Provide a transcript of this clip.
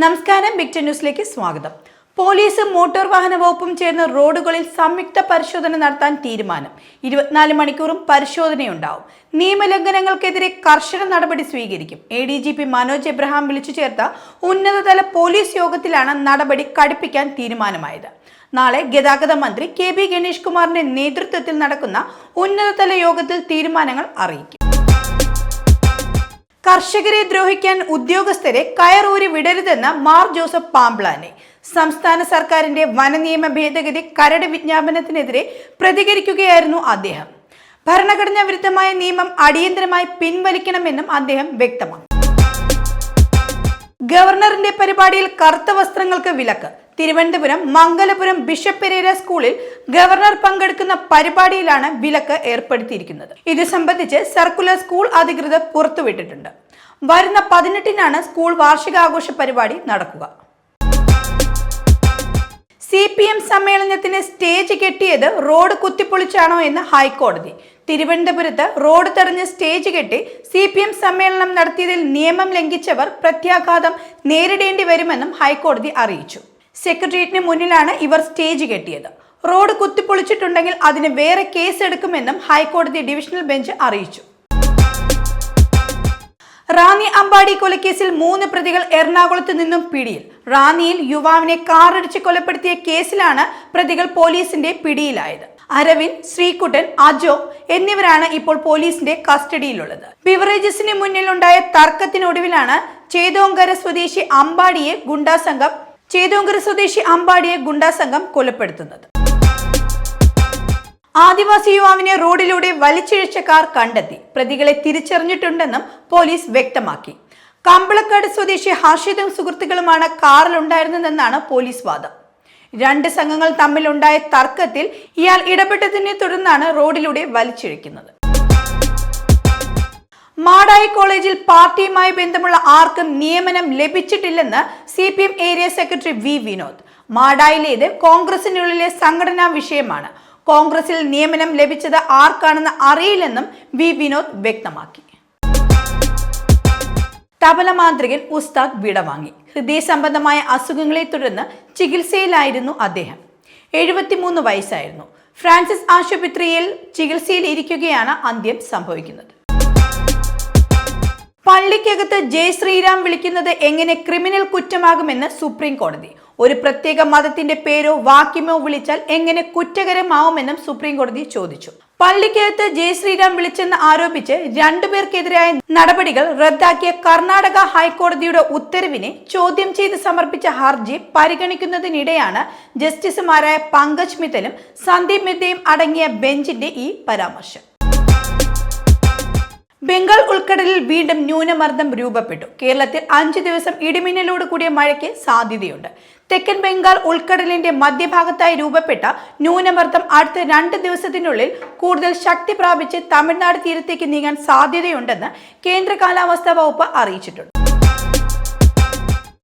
നമസ്കാരം, ബിഗ് ന്യൂസിലേക്ക് സ്വാഗതം. പോലീസും മോട്ടോർ വാഹന വകുപ്പും ചേർന്ന് റോഡുകളിൽ സംയുക്ത പരിശോധന നടത്താൻ തീരുമാനം. 24 മണിക്കൂറും പരിശോധനയുണ്ടാവും. നിയമലംഘനങ്ങൾക്കെതിരെ കർശന നടപടി സ്വീകരിക്കും. ADGP മനോജ് എബ്രഹാം വിളിച്ചു ചേർത്ത ഉന്നതതല പോലീസ് യോഗത്തിലാണ് നടപടി കടുപ്പിക്കാൻ തീരുമാനമായത്. നാളെ ഗതാഗത മന്ത്രി KB ഗണേഷ് കുമാറിന്റെ നേതൃത്വത്തിൽ നടക്കുന്ന ഉന്നതതല യോഗത്തിൽ തീരുമാനങ്ങൾ അറിയിക്കും. കർഷകരെ ദ്രോഹിക്കാൻ ഉദ്യോഗസ്ഥരെ കയറൂരി വിടരുതെന്ന് മാർ ജോസഫ് പാംബ്ലാനെ. സംസ്ഥാന സർക്കാരിന്റെ വനനിയമ ഭേദഗതി കരട് വിജ്ഞാപനത്തിനെതിരെ പ്രതികരിക്കുകയായിരുന്നു അദ്ദേഹം. ഭരണഘടനാ വിരുദ്ധമായ നിയമം അടിയന്തരമായി പിൻവലിക്കണമെന്നും അദ്ദേഹം വ്യക്തമാക്കി. ഗവർണറിന്റെ പരിപാടിയിൽ കറുത്ത വസ്ത്രങ്ങൾക്ക് വിലക്ക്. തിരുവനന്തപുരം മംഗലപുരം ബിഷപ്പ് പെരേര സ്കൂളിൽ ഗവർണർ പങ്കെടുക്കുന്ന പരിപാടിയിലാണ് വിലക്ക് ഏർപ്പെടുത്തിയിരിക്കുന്നത്. ഇത് സംബന്ധിച്ച് സർക്കുലർ സ്കൂൾ അധികൃതർ പുറത്തുവിട്ടിട്ടുണ്ട്. വരുന്ന 18-നാണ് സ്കൂൾ വാർഷികാഘോഷ പരിപാടി നടക്കുക. CPM സമ്മേളനത്തിന് സ്റ്റേജ് കെട്ടിയത് റോഡ് കുത്തിപ്പൊളിച്ചാണോ എന്ന് ഹൈക്കോടതി. തിരുവനന്തപുരത്ത് റോഡ് തടഞ്ഞ് സ്റ്റേജ് കെട്ടി CPM സമ്മേളനം നടത്തിയതിൽ നിയമം ലംഘിച്ചവർ പ്രത്യാഘാതം നേരിടേണ്ടി വരുമെന്നും ഹൈക്കോടതി അറിയിച്ചു. സെക്രട്ടേറിയറ്റിന് മുന്നിലാണ് ഇവർ സ്റ്റേജ് കെട്ടിയത്. റോഡ് കുത്തിപ്പൊളിച്ചിട്ടുണ്ടെങ്കിൽ അതിന് വേറെ കേസ് എടുക്കുമെന്നും ഹൈക്കോടതി ഡിവിഷണൽ ബെഞ്ച് അറിയിച്ചു. റാന്നി അമ്പാടി കൊലക്കേസിൽ 3 പ്രതികൾ എറണാകുളത്ത് നിന്നും പിടിയിൽ. റാന്നിയിൽ യുവാവിനെ കാറിടിച്ച് കൊലപ്പെടുത്തിയ കേസിലാണ് പ്രതികൾ പോലീസിന്റെ പിടിയിലായത്. അരവിന്ദ്, ശ്രീകുട്ടൻ, അജോ എന്നിവരാണ് ഇപ്പോൾ പോലീസിന്റെ കസ്റ്റഡിയിലുള്ളത്. ബിവറേജസിന് മുന്നിലുണ്ടായ തർക്കത്തിനൊടുവിലാണ് ചേതോങ്കര സ്വദേശി അമ്പാടിയെ ഗുണ്ടാസംഘം കൊലപ്പെടുത്തുന്നത്. ആദിവാസി യുവാവിനെ റോഡിലൂടെ വലിച്ചിഴച്ച കാർ കണ്ടെത്തി. പ്രതികളെ തിരിച്ചറിഞ്ഞിട്ടുണ്ടെന്നും പോലീസ് വ്യക്തമാക്കി. കമ്പളക്കാട് സ്വദേശി ഹർഷിതും സുഹൃത്തുക്കളുമാണ് കാറിലുണ്ടായിരുന്നതെന്നാണ് പോലീസ് വാദം. 2 സംഘങ്ങൾ തമ്മിലുണ്ടായ തർക്കത്തിൽ ഇയാൾ ഇടപെട്ടതിനെ തുടർന്നാണ് റോഡിലൂടെ വലിച്ചിഴക്കുന്നത്. മാടായി കോളേജിൽ പാർട്ടിയുമായി ബന്ധമുള്ള ആർക്കും നിയമനം ലഭിച്ചിട്ടില്ലെന്ന് CPM area secretary V. Vinod. മാടായിലേത് കോൺഗ്രസിനുള്ളിലെ സംഘടനാ വിഷയമാണ്. കോൺഗ്രസിൽ നിയമനം ലഭിച്ചത് ആർക്കാണെന്ന് അറിയില്ലെന്നും V. വിനോദ് വ്യക്തമാക്കി. തബല മാന്ത്രികൻ ഉസ്താദ് വിടവാങ്ങി. ഹൃദയ സംബന്ധമായ അസുഖങ്ങളെ തുടർന്ന് ചികിത്സയിലായിരുന്നു അദ്ദേഹം. 73 വയസ്സായിരുന്നു. ഫ്രാൻസിസ് ആശുപത്രിയിൽ ചികിത്സയിൽ ഇരിക്കുകയാണ് അന്ത്യം സംഭവിക്കുന്നത്. പള്ളിക്കകത്ത് ജയ് ശ്രീരാം വിളിക്കുന്നത് എങ്ങനെ ക്രിമിനൽ കുറ്റമാകുമെന്ന് സുപ്രീം കോടതി. ഒരു പ്രത്യേക മതത്തിന്റെ പേരോ വാക്യമോ വിളിച്ചാൽ എങ്ങനെ കുറ്റകരമാവുമെന്നും സുപ്രീം കോടതി ചോദിച്ചു. പള്ളിക്കകത്ത് ജയ് ശ്രീരാം വിളിച്ചെന്ന് ആരോപിച്ച് 2 പേർക്കെതിരായ നടപടികൾ റദ്ദാക്കിയ കർണാടക ഹൈക്കോടതിയുടെ ഉത്തരവിനെ ചോദ്യം ചെയ്ത് സമർപ്പിച്ച ഹർജി പരിഗണിക്കുന്നതിനിടെയാണ് ജസ്റ്റിസുമാരായ പങ്കജ് മിത്തലും സന്ദീപ് മിത്തയും അടങ്ങിയ ബെഞ്ചിന്റെ ഈ പരാമർശം. ബംഗാൾ ഉൾക്കടലിൽ വീണ്ടും ന്യൂനമർദ്ദം രൂപപ്പെട്ടു. കേരളത്തിൽ 5 ദിവസം ഇടിമിന്നലോട് കൂടിയ മഴയ്ക്ക് സാധ്യതയുണ്ട്. തെക്കൻ ബംഗാൾ ഉൾക്കടലിന്റെ മധ്യഭാഗത്തായി രൂപപ്പെട്ട ന്യൂനമർദ്ദം അടുത്ത 2 ദിവസത്തിനുള്ളിൽ കൂടുതൽ ശക്തി പ്രാപിച്ച് തമിഴ്നാട് തീരത്തേക്ക് നീങ്ങാൻ സാധ്യതയുണ്ടെന്ന് കേന്ദ്ര കാലാവസ്ഥാ വകുപ്പ് അറിയിച്ചിട്ടുണ്ട്.